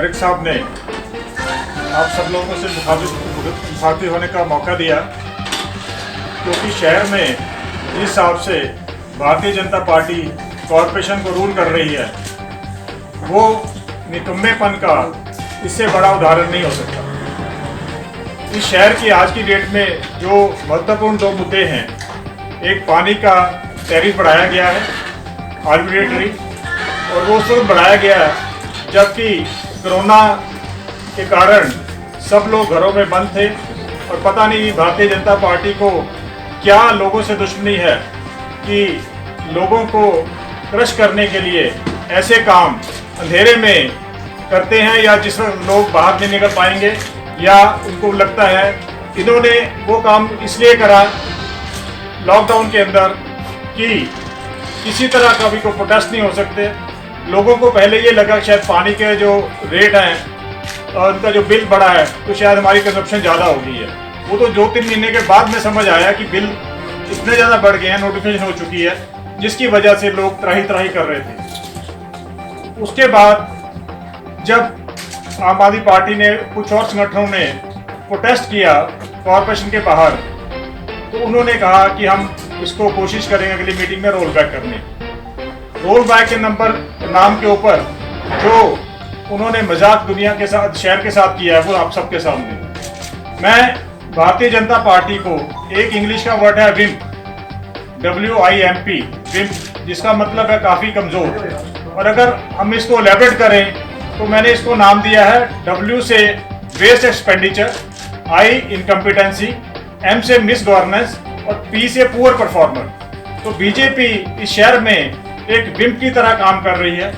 तारिक साहब ने आप सब लोगों से मुखातिब होने का मौका दिया, क्योंकि शहर में जिस हिसाब से भारतीय जनता पार्टी कॉरपोरेशन को रूल कर रही है, वो निकम्मेपन का इससे बड़ा उदाहरण नहीं हो सकता। इस शहर की आज की डेट में जो महत्वपूर्ण दो मुद्दे हैं, एक पानी का टैरिफ बढ़ाया गया है आर्बिट्रेटरी, और वो सिर्फ बढ़ाया गया है जबकि कोरोना के कारण सब लोग घरों में बंद थे और पता नहीं भारतीय जनता पार्टी को क्या लोगों से दुश्मनी है कि लोगों को क्रश करने के लिए ऐसे काम अंधेरे में करते हैं, या जिस वक्त लोग बाहर नहीं निकल पाएंगे, या उनको लगता है इन्होंने वो काम इसलिए करा लॉकडाउन के अंदर कि किसी तरह का भी कोई प्रोटेस्ट नहीं हो सकते। लोगों को पहले ये लगा शायद पानी के जो रेट हैं और उनका जो बिल बढ़ा है तो शायद हमारी कंजप्शन ज़्यादा हो गई है। वो तो 2-3 महीने के बाद में समझ आया कि बिल इतने ज़्यादा बढ़ गए हैं, नोटिफिकेशन हो चुकी है, जिसकी वजह से लोग त्राही कर रहे थे। उसके बाद जब आम आदमी पार्टी ने कुछ और संगठनों ने प्रोटेस्ट किया कॉरपोरेशन के बाहर, तो उन्होंने कहा कि हम इसको कोशिश करेंगे अगली मीटिंग में रोल बैक करने। रोल बैक के नाम के ऊपर जो उन्होंने मजाक दुनिया के साथ, शहर के साथ किया है, वो आप सबके सामने। मैं भारतीय जनता पार्टी को, एक इंग्लिश का वर्ड है विम्प, WIMP, विम्प, जिसका मतलब है काफ़ी कमज़ोर, और अगर हम इसको एलैबोरेट करें तो मैंने इसको नाम दिया है W से waste expenditure, I incompetency, M से मिस गवर्नेंस और P से पुअर परफॉर्मर। तो बीजेपी इस शहर में एक विम्प की तरह काम कर रही है।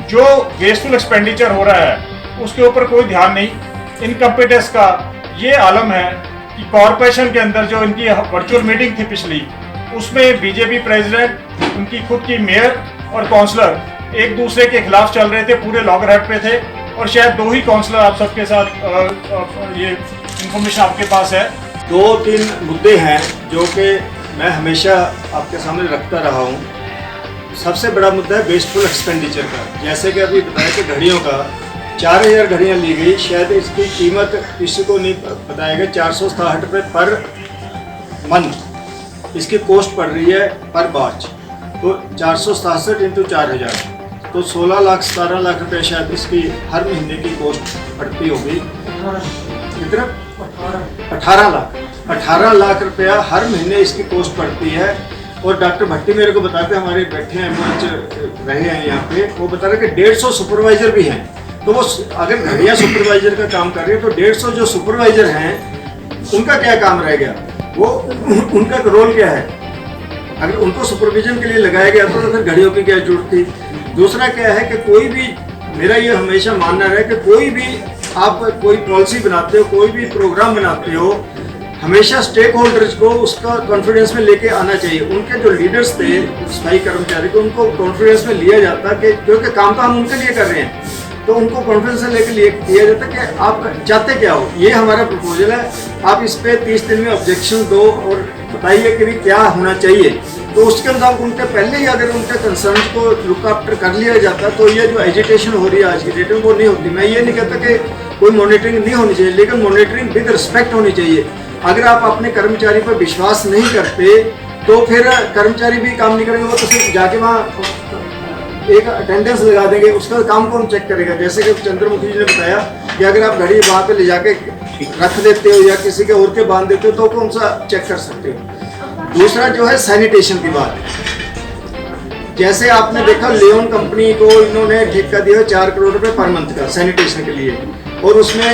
जो वेस्टफुल एक्सपेंडिचर हो रहा है उसके ऊपर कोई ध्यान नहीं। इनकम्पिटेंस का ये आलम है कि कॉरपोरेशन के अंदर जो इनकी वर्चुअल मीटिंग थी पिछली, उसमें बीजेपी प्रेसिडेंट, उनकी खुद की मेयर और काउंसलर एक दूसरे के खिलाफ चल रहे थे, पूरे लॉगरहाट पे थे, और शायद 2 ही काउंसलर आप सबके साथ ये इंफॉर्मेशन आपके पास है। 2-3 मुद्दे हैं जो कि मैं हमेशा आपके सामने रखता रहा हूँ। सबसे बड़ा मुद्दा है वेस्टफुल एक्सपेंडिचर का। जैसे कि अभी बताया कि घड़ियों का 4000 घड़ियाँ ली गई, शायद इसकी कीमत किसी को नहीं बताया गया, 467 रुपये पर मंथ इसकी कॉस्ट पड़ रही है पर बैच। तो 467 × 4000 तो 16-17 लाख रुपये शायद इसकी हर महीने की कॉस्ट पड़ती होगी। कितना? 18 लाख रुपया हर महीने इसकी कॉस्ट पड़ती है। और डॉक्टर भट्टी मेरे को बताते, हमारे बैठे हैं एम्बुलेंस रहे हैं यहाँ पे, वो बता रहे कि 150 सुपरवाइजर भी हैं। तो वो अगर घड़िया सुपरवाइजर का काम कर रही है तो 150 जो सुपरवाइजर हैं उनका क्या काम रह गया, वो उनका रोल क्या है? अगर उनको सुपरविजन के लिए लगाया गया तो फिर घड़ियों की क्या जरूरत थी? दूसरा क्या है कि कोई भी, मेरा ये हमेशा मानना है कि कोई भी आप कोई पॉलिसी बनाते हो, कोई भी प्रोग्राम बनाते हो, हमेशा स्टेक होल्डर्स को उसका कॉन्फिडेंस में लेके आना चाहिए। उनके जो लीडर्स थे स्थायी कर्मचारी को, उनको कॉन्फिडेंस में लिया जाता कि क्योंकि काम तो हम उनके लिए कर रहे हैं, तो उनको कॉन्फिडेंस में लेके लिया जाता कि आप चाहते क्या हो। ये हमारा प्रपोजल है, आप इस पे 30 दिन में ऑब्जेक्शन दो और बताइए कि क्या होना चाहिए। तो उसके अंदर उनके पहले ही अगर उनके कंसर्न को लुक आफ्टर कर लिया जाता तो ये जो एजिटेशन हो रही है आज की डेट में वो नहीं होती। मैं ये नहीं कहता कि कोई मॉनिटरिंग नहीं होनी चाहिए, लेकिन मॉनिटरिंग विद रिस्पेक्ट होनी चाहिए। अगर आप अपने कर्मचारी पर विश्वास नहीं करते तो फिर कर्मचारी भी काम नहीं करेंगे, वो तो सिर्फ जाके वहाँ एक अटेंडेंस लगा देंगे, उसका काम कौन चेक करेगा? जैसे कि चंद्रमुखी जी ने बताया कि अगर आप घड़ी वहाँ पे ले जाके रख देते हो या किसी के और के बांध देते हो तो कौन सा चेक कर सकते हो? दूसरा जो है सैनिटेशन की बात, जैसे आपने देखा लियोन कंपनी को इन्होंने ठेका दिया 4 करोड़ रुपए पर मंथ का सैनिटेशन के लिए, और उसमें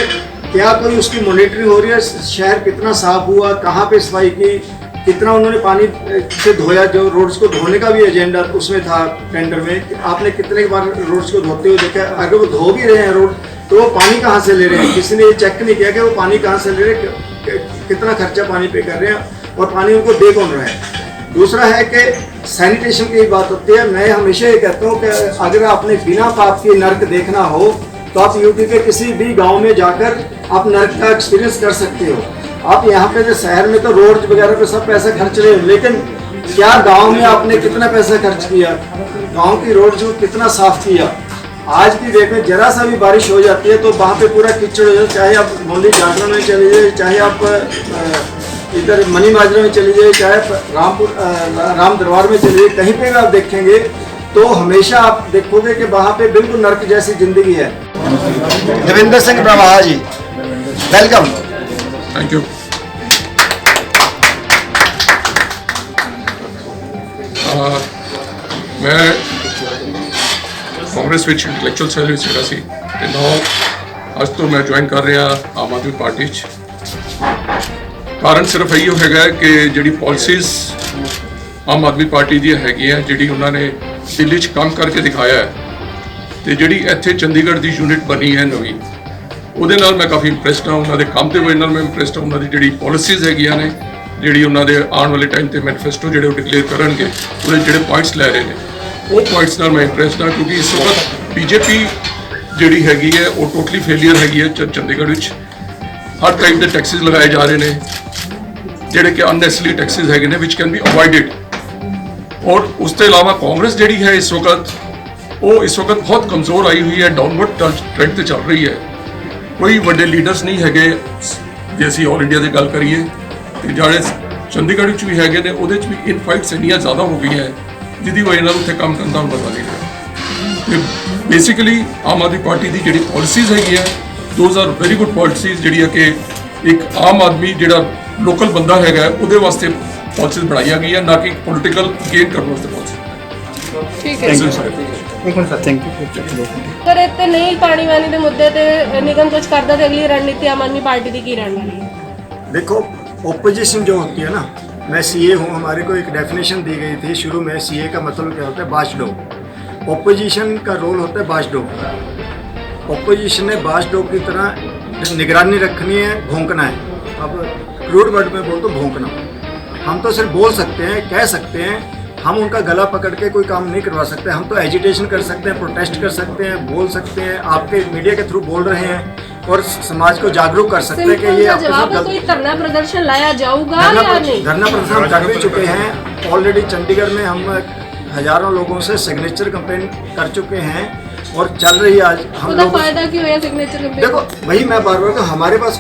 क्या कोई उसकी मॉनिटरिंग हो रही है? शहर कितना साफ हुआ, कहाँ पे सफाई की, कितना उन्होंने पानी से धोया? जो रोड्स को धोने का भी एजेंडा उसमें था टेंडर में, आपने कितने बार रोड्स को धोते हुए देखा? अगर वो धो भी रहे हैं रोड तो वो पानी कहाँ से ले रहे हैं? किसी ने ये चेक नहीं किया कि वो पानी कहाँ से ले रहे हैं, कितना खर्चा पानी पे कर रहे हैं और पानी उनको दे कौन रहा है? दूसरा है कि सैनिटेशन की बात होती है। मैं हमेशा ये कहता हूँ कि अगर आपने बिना पाप के नर्क देखना हो तो आप यूपी के किसी भी गांव में जाकर आप नर्क का एक्सपीरियंस कर सकते हो। आप यहाँ पे जो शहर में तो रोड वगैरह पे सब पैसा खर्च रहे हो, लेकिन क्या गांव में आपने कितना पैसा खर्च किया? गांव की रोड जो कितना साफ किया? आज की डेट में जरा सा भी बारिश हो जाती है तो वहाँ पे पूरा कीचड़ हो जाता है। चाहे आप गोंदी जागरण में चले जाइए, चाहे आप इधर मनी माजरा में चले जाइए, चाहे राम दरबार में चले जाइए, कहीं पे भी आप देखेंगे तो हमेशा आप देखोगे कि वहाँ पे बिल्कुल नर्क जैसी जिंदगी है। Devendra Singh Brahma ji, welcome. Thank you. मैं ਕਾਂਗਰਸ ਵਿੱਚ ਇੰਟੈਲੈਕਚੁਅਲ ਸੈਲ ਵਿੱਚ ਹੈਗਾ ਸੀ ਤੇ now ਅੱਜ ਤੋਂ ਮੈਂ ਜੁਆਇਨ ਕਰ ਰਿਹਾ ਆਮ ਆਦਮੀ ਪਾਰਟੀ 'ਚ। ਕਾਰਨ ਸਿਰਫ ਇਹੀ ਹੈਗਾ ਕਿ ਜਿਹੜੀ ਪਾਲਿਸੀਜ਼ ਆਮ ਆਦਮੀ ਪਾਰਟੀ ਦੀਆਂ ਹੈਗੀਆਂ, ਜਿਹੜੀ ਉਹਨਾਂ ਨੇ ਦਿੱਲੀ 'ਚ ਕੰਮ ਕਰਕੇ ਦਿਖਾਇਆ ਹੈ ਤੇ ਜਿਹੜੀ ਇੱਥੇ ਚੰਡੀਗੜ੍ਹ ਦੀ ਯੂਨਿਟ ਬਣੀ ਹੈ ਨਵੀਂ, ਉਹਦੇ ਨਾਲ ਮੈਂ ਕਾਫੀ ਇੰਪਰੈਸਡ ਹਾਂ। ਉਹਨਾਂ ਦੇ ਕੰਮ ਦੇ ਵਜ੍ਹਾ ਨਾਲ ਮੈਂ ਇੰਪਰੈਸਡ ਹਾਂ। ਉਹਨਾਂ ਦੀ ਜਿਹੜੀ ਪਾਲਿਸੀਜ਼ ਹੈਗੀਆਂ ਨੇ, ਜਿਹੜੀ ਉਹਨਾਂ ਦੇ ਆਉਣ ਵਾਲੇ ਟਾਈਮ ਤੇ ਮੈਨੀਫੈਸਟੋ ਜਿਹੜੇ ਉਹ ਡਿਕਲੇਅਰ ਕਰਨਗੇ, ਉਹਦੇ ਜਿਹੜੇ ਪੁਆਇੰਟਸ ਲੈ ਰਹੇ ਨੇ, ਉਹ ਪੁਆਇੰਟਸ ਨਾਲ ਮੈਂ ਇੰਪਰੈਸਡ ਹਾਂ। ਕਿਉਂਕਿ ਇਸ ਵਕਤ ਬੀਜੇਪੀ ਜਿਹੜੀ ਹੈਗੀ ਹੈ ਉਹ ਟੋਟਲੀ ਫੇਲੀਅਰ ਹੈਗੀ ਹੈ। ਚੰਡੀਗੜ੍ਹ ਵਿੱਚ ਹਰ ਟਾਈਪ ਦੇ ਟੈਕਸਿਸ ਲਗਾਏ ਜਾ ਰਹੇ ਨੇ, ਜਿਹੜੇ ਕਿ ਅਨਨੈਸੈਸਰੀ ਟੈਕਸਿਸ ਹੈਗੇ ਨੇ, ਵਿਚ ਕੈਨ ਬੀ ਅਵੋਇਡਡ। ਔਰ ਉਸ ਤੋਂ ਇਲਾਵਾ ਕਾਂਗਰਸ ਜਿਹੜੀ ਹੈ ਇਸ ਵਕਤ ਬਹੁਤ ਕਮਜ਼ੋਰ ਆਈ ਹੋਈ ਹੈ, ਡਾਊਨਵਰਡ ਟ੍ਰੈਂਡ ਤੇ ਚੱਲ ਰਹੀ ਹੈ। ਕੋਈ ਵੱਡੇ ਲੀਡਰਸ ਨਹੀਂ ਹੈਗੇ। ਜੇ ਅਸੀਂ ਆਲ ਇੰਡੀਆ ਦੀ ਗੱਲ ਕਰੀਏ ਤੇ ਜਿਹੜੇ ਚੰਡੀਗੜ੍ਹ ਵਿੱਚ ਵੀ ਹੈਗੇ ਨੇ, ਉਹਦੇ 'ਚ ਵੀ ਇਨ ਫਾਈਟਸ ਇੰਨੀਆਂ ਜ਼ਿਆਦਾ ਹੋ ਗਈਆਂ ਹੈ, ਜਿਹਦੀ ਵਜ੍ਹਾ ਨਾਲ ਉੱਥੇ ਕੰਮ ਕਰਨ ਦਾ ਮਜ਼ਾ ਨਹੀਂ ਰਿਹਾ। ਤੇ ਬੇਸਿਕਲੀ ਆਮ ਆਦਮੀ ਪਾਰਟੀ ਦੀ ਜਿਹੜੀ ਪਾਲਿਸੀਜ਼ ਹੈਗੀ ਹੈ, those are very good policies, ਜਿਹੜੀ ਹੈ ਕਿ ਇੱਕ ਆਮ ਆਦਮੀ ਜਿਹੜਾ ਲੋਕਲ ਬੰਦਾ ਹੈਗਾ ਉਹਦੇ ਵਾਸਤੇ ਪਾਲਿਸੀਜ਼ ਬਣਾਈਆਂ ਗਈਆਂ, ਨਾ ਕਿ ਪੋਲੀਟੀਕਲ ਗੇਨ ਕਰਨ ਵਾਸਤੇ ਪਾਲਿਸੀ। ਠੀਕ ਹੈ ਥੈਂਕ ਯੂ। ਪਰ ਇੱਥੇ ਨਹੀਂ ਪਾਣੀ ਵਾਲੀ ਦੇ ਮੁੱਦੇ ਤੇ ਨਿਗਮ ਕੁਝ ਕਰਦਾ ਤੇ अगली रणनीति आम आदमी पार्टी की रणनीति है? देखो, ओपोजिशन जो होती है ना, मैं सीए हूँ, हमारे को एक डेफिनेशन दी गई थी शुरू में। सीए का मतलब क्या होता है? वॉचडॉग। ओपोजिशन का रोल होता है वॉचडॉग। ओपोजिशन ने वॉचडॉग की तरह निगरानी रखनी है, भौंकना है। अब क्रूड वर्ड में बोल तो भौंकना। हम तो सिर्फ बोल सकते हैं, कह सकते हैं, हम उनका गला पकड़ के कोई काम नहीं करवा सकते। हम तो एजिटेशन कर सकते हैं, प्रोटेस्ट कर सकते हैं, बोल सकते हैं, आपके मीडिया के थ्रू बोल रहे हैं और समाज को जागरूक कर सकते हैं कि ये आपके साथ जवाब कोई धरना प्रदर्शन लाया जाऊगा या नहीं? धरना प्रदर्शन हम कर भी चुके हैं ऑलरेडी। चंडीगढ़ में हम हजारों लोगों से सिग्नेचर कंपेन कर चुके हैं और चल रही है। आज हम लोग फायदा क्यों है सिग्नेचर कंपेन? देखो, वही मैं बार बार हमारे पास